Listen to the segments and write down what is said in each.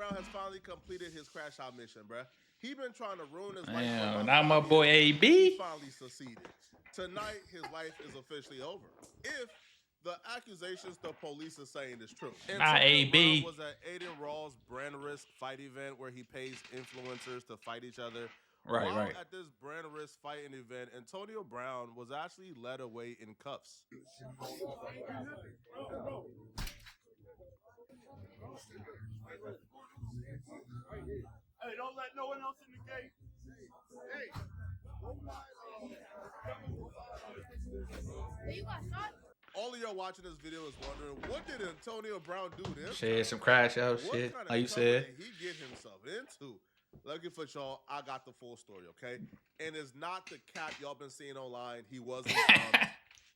Brown has finally completed his crash out mission, bruh. He been trying to ruin his life. Damn, now my boy AB. He finally succeeded. Tonight, his life is officially over. If the accusations the police are saying is true. Not AB. Brown was at Adin Raw's brand risk fight event where he pays influencers to fight each other. Right. At this brand risk fighting event, Antonio Brown was actually led away in cuffs. Hey, don't let no one else in the gate. Hey. You got shot? All of y'all watching this video is wondering, what did Antonio Brown do this? Shit, some crash out shit. Like you said. He get himself into. Lucky for y'all, I got the full story, okay? And it's not the cap y'all been seeing online. He wasn't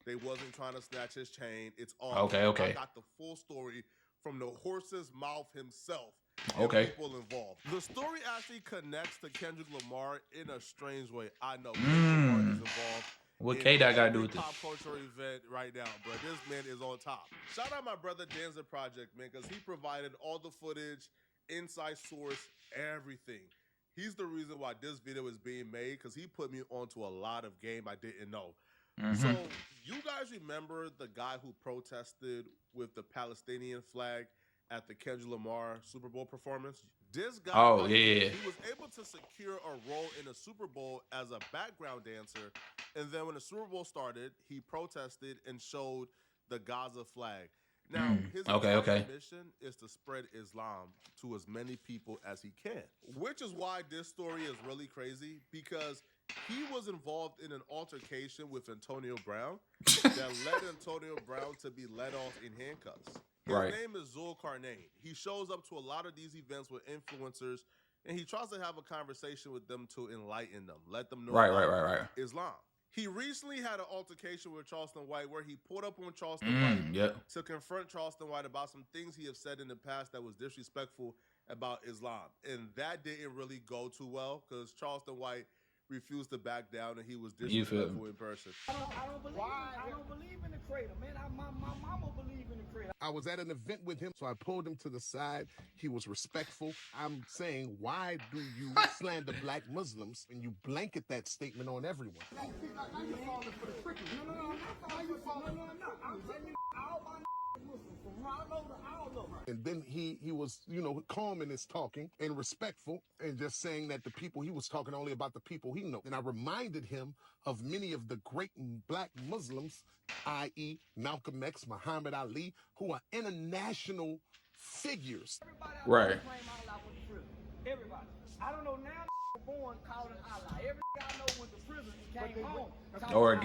they wasn't trying to snatch his chain. It's all okay. I got the full story from the horse's mouth himself. People involved. The story actually connects to Kendrick Lamar in a strange way. I know Kendrick Lamar is involved. What K-Dot got to do with this? Pop culture event right now, bro. This man is on top. Shout out my brother Danza Project, man, because he provided all the footage, inside source, everything. He's the reason why this video is being made, because he put me onto a lot of game I didn't know. So you guys remember the guy who protested with the Palestinian flag at the Kendrick Lamar Super Bowl performance? This guy, he was able to secure a role in a Super Bowl as a background dancer, and then when the Super Bowl started, he protested and showed the Gaza flag. Now, his mission is to spread Islam to as many people as he can, which is why this story is really crazy, because he was involved in an altercation with Antonio Brown that led Antonio Brown to be let off in handcuffs. His name is Zulkarnain. He shows up to a lot of these events with influencers, and he tries to have a conversation with them to enlighten them, let them know about Islam. He recently had an altercation with Charleston White where he pulled up on Charleston White to confront Charleston White about some things he have said in the past that was disrespectful about Islam. And that didn't really go too well because Charleston White refused to back down and he was disrespectful in person. I don't believe in the crater, man. My mama believe in the crater. I was at an event with him, so I pulled him to the side. He was respectful. I'm saying, why do you slander black Muslims and you blanket that statement on everyone? Now you're falling for the tricky. No, I'm not falling for the tricky. No. I'm telling you, all my Muslims from Rollo to all over. And then he was, calm in his talking and respectful and just saying that the people, he was talking only about the people he knows. And I reminded him of many of the great black Muslims, i.e. Malcolm X, Muhammad Ali, who are international figures. Everybody I don't know now born called an Allah. Every guy I know went to prison and came home.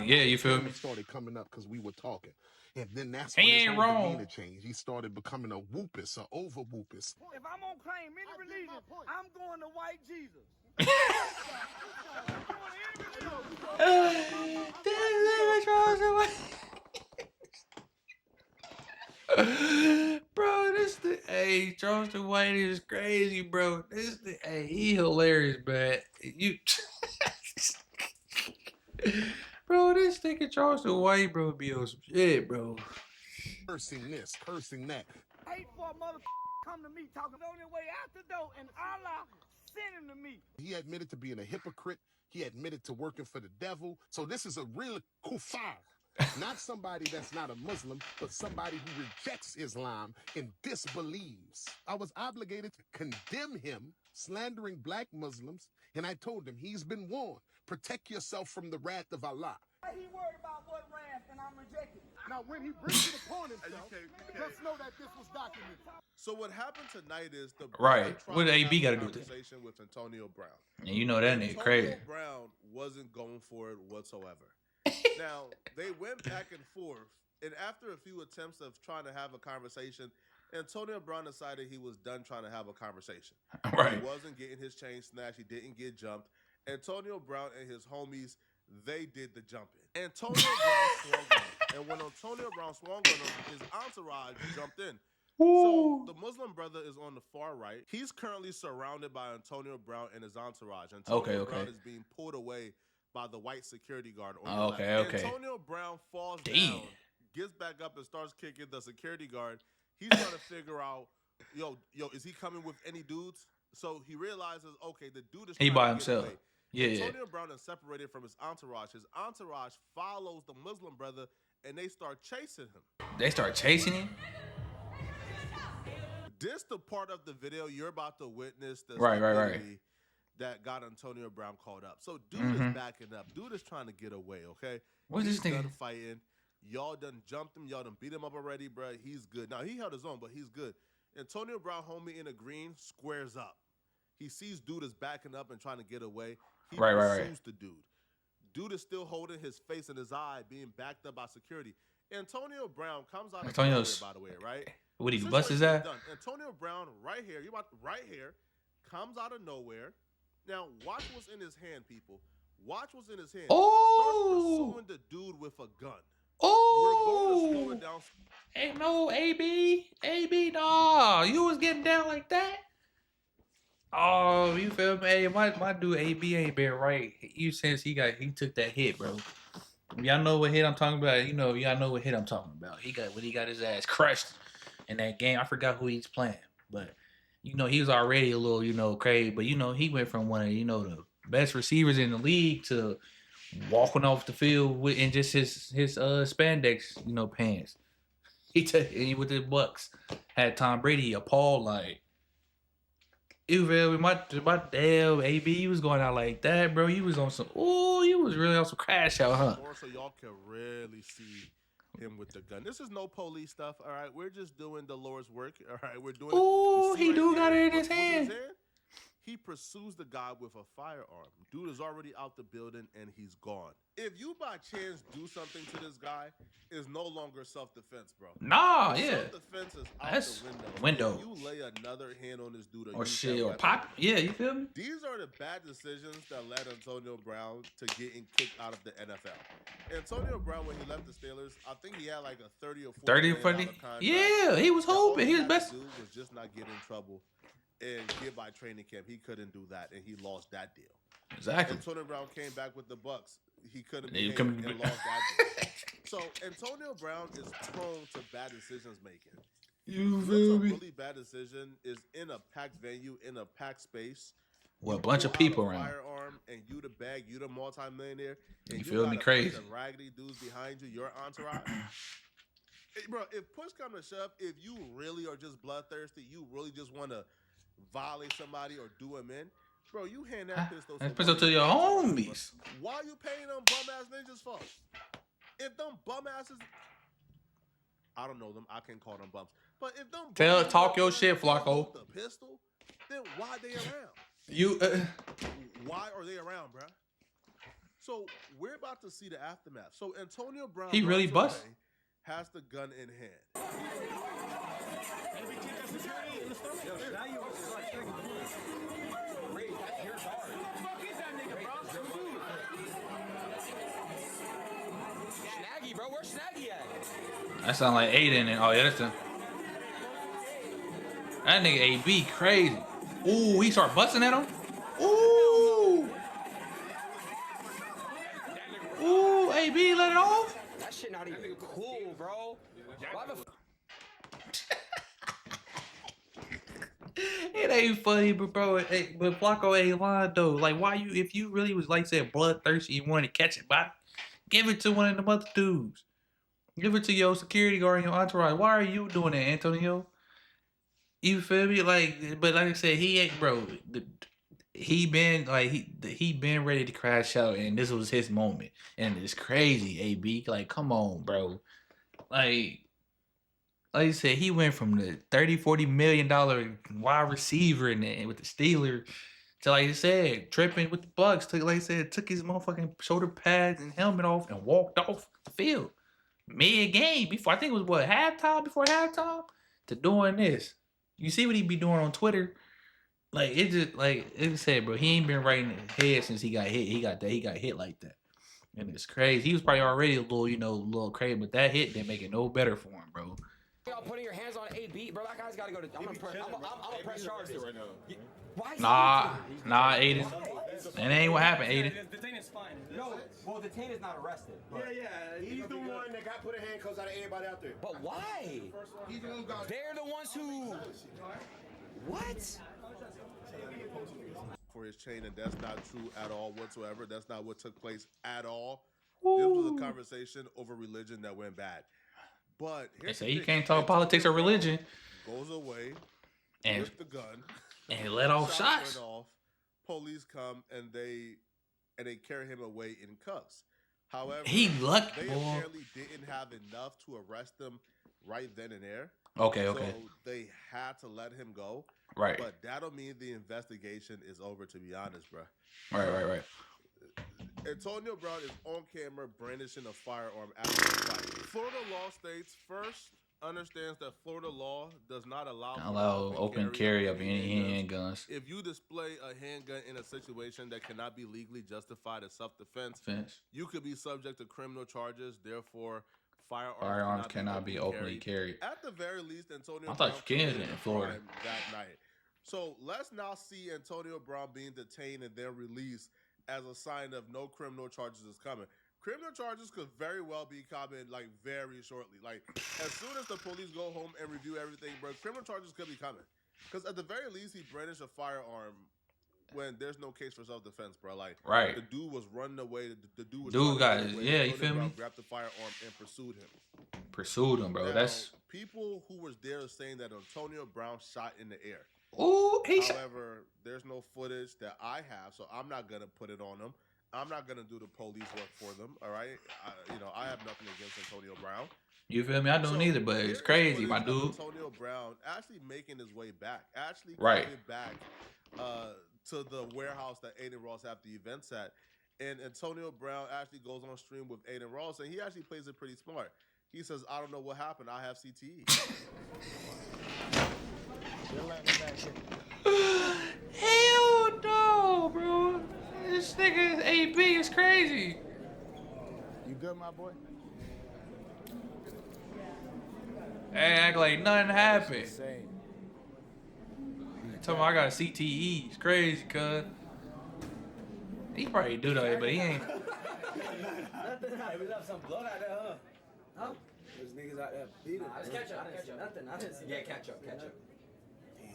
You feel me? He started coming up because we were talking. And then that's when his whole demeanor changed. He started becoming a whoopus, a over whoopus. If I'm gonna claim any religion, I'm going to white Jesus. Bro, Charleston White is crazy, bro. He hilarious, man. Bro, this nigga Charleston White, bro, be on some shit, bro. Cursing this, cursing that. Hate for a mother come to me talking on their way out the door and Allah sent him to me. He admitted to being a hypocrite. He admitted to working for the devil. So this is a real kuffar. Not somebody that's not a Muslim, but somebody who rejects Islam and disbelieves. I was obligated to condemn him slandering black Muslims, and I told him he's been warned. Protect yourself from the wrath of Allah. He worried about what wrath, and I'm rejecting. Now, when he brings it upon himself, let's know that this was documented. So what happened tonight is the what AB got to do with this? Conversation with Antonio Brown. And you know that nigga crazy. Antonio Brown wasn't going for it whatsoever. Now, they went back and forth, and after a few attempts of trying to have a conversation, Antonio Brown decided he was done trying to have a conversation. He wasn't getting his chain snatched. He didn't get jumped. Antonio Brown and his homies, they did the jumping. Antonio Brown swung on him. And when Antonio Brown swung on him, his entourage jumped in. So the Muslim brother is on the far right. He's currently surrounded by Antonio Brown and his entourage. Antonio Brown is being pulled away by the white security guard on the left. Antonio Brown falls down, gets back up and starts kicking the security guard. He's trying to figure out yo, is he coming with any dudes? So he realizes, okay, the dude is He trying by to himself. get away. Yeah. Antonio Brown is separated from his entourage. His entourage follows the Muslim brother, and they start chasing him. They start chasing him. This the part of the video you're about to witness the Right. stupidity that got Antonio Brown caught up. So dude is backing up. Dude is trying to get away, okay? What's He's this nigga? done fighting. Y'all done jumped him. Y'all done beat him up already, bro. He's good. Now, he held his own, but he's good. Antonio Brown, homie in the green, squares up. He sees dude is backing up and trying to get away. He pursues the dude. Dude is still holding his face and his eye, being backed up by security. Antonio Brown comes out of nowhere, by the way, right? What he bust his ass? Antonio Brown, right here, comes out of nowhere. Now, watch what's in his hand, people. Watch what's in his hand. Oh! Starts pursuing the dude with a gun. Oh! We're going to slow it down. Hey, no, AB, no, you was getting down like that. Oh, you feel me? Hey, my dude AB ain't been right. You since he took that hit, bro. Y'all know what hit I'm talking about. You know, y'all know what hit I'm talking about. He got his ass crushed in that game. I forgot who he's playing, but you know he was already a little, you know, crazy. But you know he went from one of, you know, the best receivers in the league to walking off the field in just his spandex, you know, pants. He with the Bucks had Tom Brady appalled like. You feel me? My damn AB, he was going out like that, bro. You was on some. Oh, you was really on some crash out, huh? More so y'all can really see him with the gun. This is no police stuff. All right, we're just doing the Lord's work. All right, we're doing. Oh, he do got it in his hand. He pursues the guy with a firearm. Dude is already out the building and he's gone. If you by chance do something to this guy, it's no longer self-defense, bro. Nah, yeah. Self-defense is out That's the window. If you lay another hand on this dude or shit, or pop. Yeah, you feel me? These are the bad decisions that led Antonio Brown to getting kicked out of the NFL. Antonio Brown, when he left the Steelers, I think he had like a 30 or 40 million contract. Yeah, he was hoping. He was best. Dude was just not getting in trouble. And get by training camp, he couldn't do that, and he lost that deal. Exactly. Antonio Brown came back with the Bucks. He couldn't be and lost that deal. So Antonio Brown is prone to bad decisions making. You feel me? A really bad decision is in a packed venue, in a packed space. With a bunch of people around. Firearm, and you the bag, you the multimillionaire. And you feel me? Crazy. Raggedy dudes behind you, your entourage. Hey, bro, if push come to shove, if you really are just bloodthirsty, you really just want to violate somebody or do them in, bro, you hand that pistol to your homies. Why are you paying them bum ass ninjas for? If them bum asses, I don't know them, I can't call them bums. But if them talk your shit, Flacco. The pistol, then why they around? Why are they around, bro? So we're about to see the aftermath. So Antonio Brown, he really bust. Has the gun in hand. Snaggy, bro, where's Snaggy at? That sound like Adin and yeah, that's him. That nigga AB crazy. Ooh, he start busting at him. Ooh. Ooh, AB let it off. That shit not even cool, bro. Why the It ain't funny, but bro, but Flacco ain't lying though. Like, why you, if you really was like said bloodthirsty, you wanted to catch it, but give it to one of the other dudes. Give it to your security guard and your entourage. Why are you doing that, Antonio? You feel me? Like, but like I said, he ain't, bro. He been like he been ready to crash out, and this was his moment, and it's crazy. AB, like, come on, bro. Like I said, he went from the $30-40 million wide receiver and with the Steelers to, like I said, tripping with the Bucks. Like I said, took his motherfucking shoulder pads and helmet off and walked off the field mid-game before, I think it was before halftime, to doing this. You see what he be doing on Twitter? Like, it just, like it said, bro, he ain't been right in his head since he got hit. He got hit like that. And it's crazy. He was probably already a little crazy, but that hit didn't make it no better for him, bro. Y'all putting your hands on AB, bro. That guy's got to go to. I'm gonna press charges right now. Nah, Adin. That ain't what happened, Adin. The thing is fine. No, Well, the teen is not arrested. But Yeah. He's the one that got put in handcuffs out of everybody out there. But why? He's the one who got. They're the ones who. What? For his chain, and that's not true at all whatsoever. That's not what took place at all. This was a conversation over religion that went bad. But They say you can't talk politics or religion. Goes away And with the gun and let off shots. went off. Police come and they carry him away in cuffs. However, He lucky, they boy. apparently didn't have enough to arrest him right then and there. Okay. So they had to let him go. Right. But that don't mean the investigation is over, to be honest, bro. Right. Antonio Brown is on camera brandishing a firearm after the fight. Florida law states first understands that Florida law does not allow open carry of any handguns. If you display a handgun in a situation that cannot be legally justified as self-defense, you could be subject to criminal charges. Therefore, firearms cannot be openly carried. At the very least, Antonio I Brown thought you can committed in a Florida. crime that night. So let's now see Antonio Brown being detained and then released as a sign of no criminal charges is coming. Criminal charges could very well be coming like very shortly. Like as soon as the police go home and review everything, bro, criminal charges could be coming. Because at the very least, he brandished a firearm when there's no case for self-defense, bro. Like the dude was running away. The dude was you feel me? Grabbed the firearm and pursued him. Bro. Now, That's people who was there saying that Antonio Brown shot in the air. However, there's no footage that I have, so I'm not gonna put it on them. I'm not gonna do the police work for them. All right, I have nothing against Antonio Brown. You feel me? I don't either, but it's crazy, my dude. Antonio Brown actually making his way back, coming back to the warehouse that Adin Ross had the events at, and Antonio Brown actually goes on stream with Adin Ross, and he actually plays it pretty smart. He says, "I don't know what happened. I have CTE." Hell no, bro. This nigga AB is crazy. You good, my boy? Hey, act like nothing happened. Insane. Tell me I got a CTE. It's crazy, cuz. He probably do that, but he ain't. Nothing. It was up some blood out there, huh? There's niggas out there beating. It's ketchup. Nothing. I didn't see. Yeah, ketchup.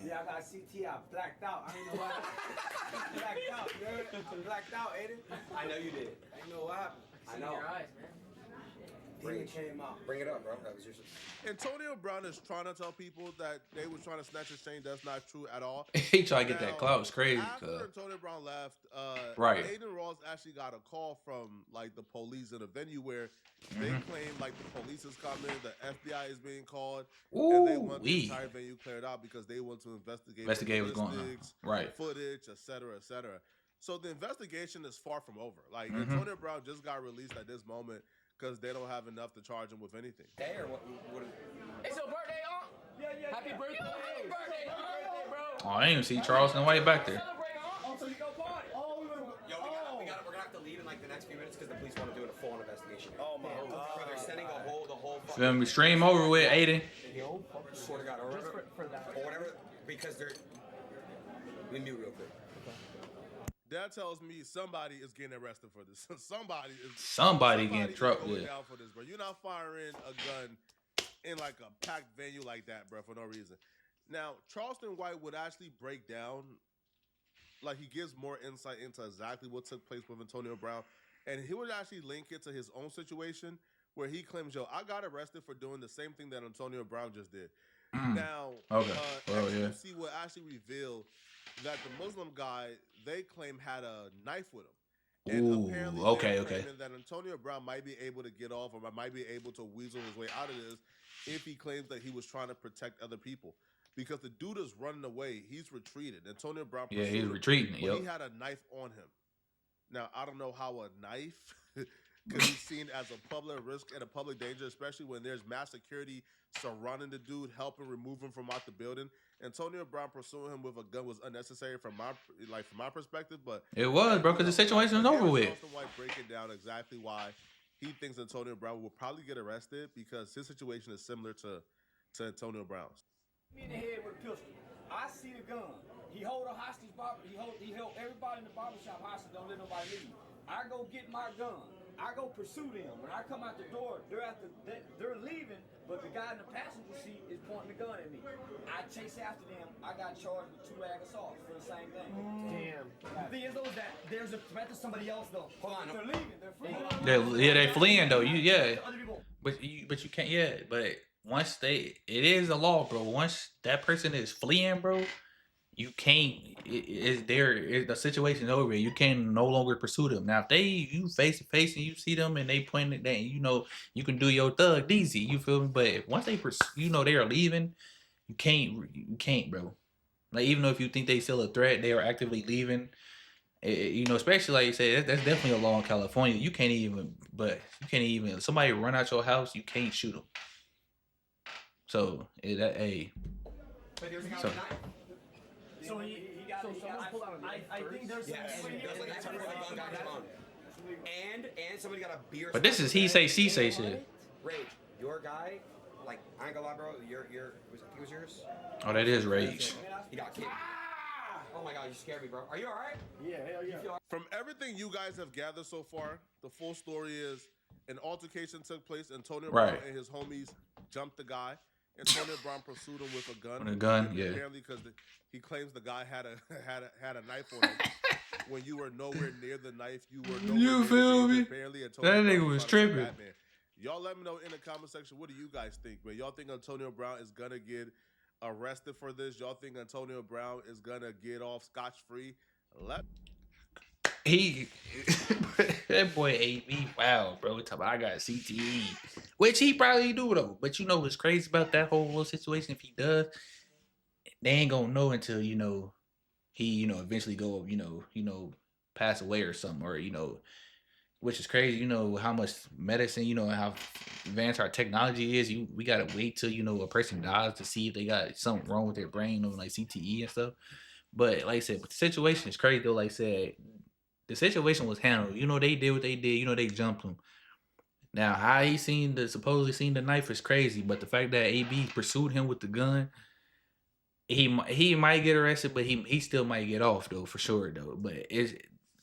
Yeah, I got CT. I blacked out. I ain't know what happened. Blacked out, dude. I blacked out, Adin. I know you did. I ain't know what happened. I know. Your eyes, man. Demon came out. Bring it up, bro. That was your. Antonio Brown is trying to tell people that they was trying to snatch his chain. That's not true at all. He trying to get that clout. It's crazy, After cuz. Antonio Brown left, Adin Ross actually got a call from like the police in a venue where they claim like the police is coming, the FBI is being called, and they want the entire venue cleared out because they want to investigate what's going on. Footage, etc., etc. So the investigation is far from over. Like Antonio Brown just got released at this moment because they don't have enough to charge him with anything. Day or what It's your birthday, huh? Yeah. Happy birthday. Happy birthday, bro. Oh, I ain't even see Charleston White back there. Celebrate, huh? Oh, so you go party? Oh, we're gonna have to leave in like the next few minutes because the police want to do a full investigation. Oh my god. They're sending the whole. Feel me? Stream over with Adin. Swear to God, or whatever, because they're. We knew real quick. That tells me somebody is getting arrested for this. Somebody getting trouble. Going down for this, bro. You're not firing a gun in like a packed venue like that, bro, for no reason. Now, Charleston White would actually break down, like he gives more insight into exactly what took place with Antonio Brown, and he would actually link it to his own situation where he claims, "Yo, I got arrested for doing the same thing that Antonio Brown just did." Now, XQC will actually reveal that the Muslim guy they claim had a knife with him. And apparently they're claiming that Antonio Brown might be able to get off or might be able to weasel his way out of this if he claims that he was trying to protect other people. Because the dude is running away. He's retreated. Antonio Brown he's retreating. He had a knife on him. Now, I don't know how a knife could be seen as a public risk and a public danger, especially when there's mass security surrounding the dude, helping remove him from out the building. Antonio Brown pursuing him with a gun was unnecessary from my perspective, but it was, bro, because the situation was over with. White breaking down exactly why he thinks Antonio Brown will probably get arrested because his situation is similar to Antonio Brown's. Me in the head with a pistol. I see the gun. He hold a hostage. He held everybody in the barbershop hostage. Don't let nobody leave. I go get my gun. I go pursue them. When I come out the door, they're leaving, but the guy in the passenger seat is pointing the gun at me. I chase after them. I got charged with 2 ag assaults for the same thing. Damn. The thing is though is that there's a threat to somebody else though. Hold on. They're leaving. They're fleeing. They fleeing though. Other people. But you can't. Yeah, but once it is a law, bro. Once that person is fleeing, bro, you can't. The situation's over. You can no longer pursue them. Now, if you face to face and you see them and they point it down, you can do your thug easy. You feel me? But if once they they are leaving, you can't, bro. Like even though if you think they still a threat, they are actively leaving. Especially like you said, that's definitely a law in California. You can't even. Somebody run out your house, you can't shoot them. So But there's a guy with a knife. So he got. I think there's some. And somebody got a beer. But this is he say she say shit. Rage, your guy, like I ain't gonna lie, bro. He was yours. Oh, that is Rage. He got kicked. Oh my god, you scared me, bro. Are you alright? Yeah, hell yeah. From everything you guys have gathered so far, the full story is an altercation took place. Antonio Brown and his homies jumped the guy. Antonio Brown pursued him with a gun. With a gun, yeah. Apparently, because he claims the guy had a knife on him. When you were nowhere near the knife, you were nowhere You near feel the me? Apparently, Antonio That Brown nigga was trying to be tripping. Batman. Y'all let me know in the comment section, what do you guys think, man? Y'all think Antonio Brown is gonna get arrested for this? Y'all think Antonio Brown is gonna get off scotch-free? That boy AB, wow, bro. Talking about I got CTE, which he probably do though. But what's crazy about that whole situation? If he does, they ain't gonna know until he eventually go pass away or something, or which is crazy. How much medicine, how advanced our technology is. We gotta wait till a person dies to see if they got something wrong with their brain, like CTE and stuff. But like I said, the situation is crazy though. Like I said, the situation was handled. They did what they did. They jumped him. Now, how he supposedly seen the knife is crazy, but the fact that AB pursued him with the gun, he might get arrested, but he still might get off though, for sure though. But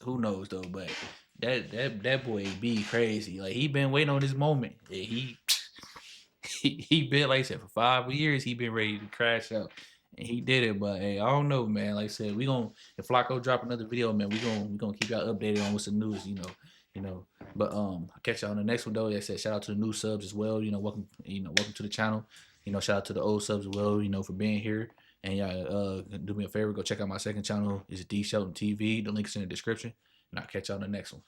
who knows though? But that boy AB crazy. Like he been waiting on this moment. He been, like I said, for 5 years he been ready to crash out. And he did it, but hey, I don't know, man. Like I said, if Flacco drop another video, man, we gonna keep y'all updated on what's the news, But I'll catch y'all on the next one though. Like I said, shout out to the new subs as well. Welcome to the channel. Shout out to the old subs as well, for being here. And y'all do me a favor, go check out my second channel. It's D.SHELTONTV. The link's in the description. And I'll catch y'all on the next one.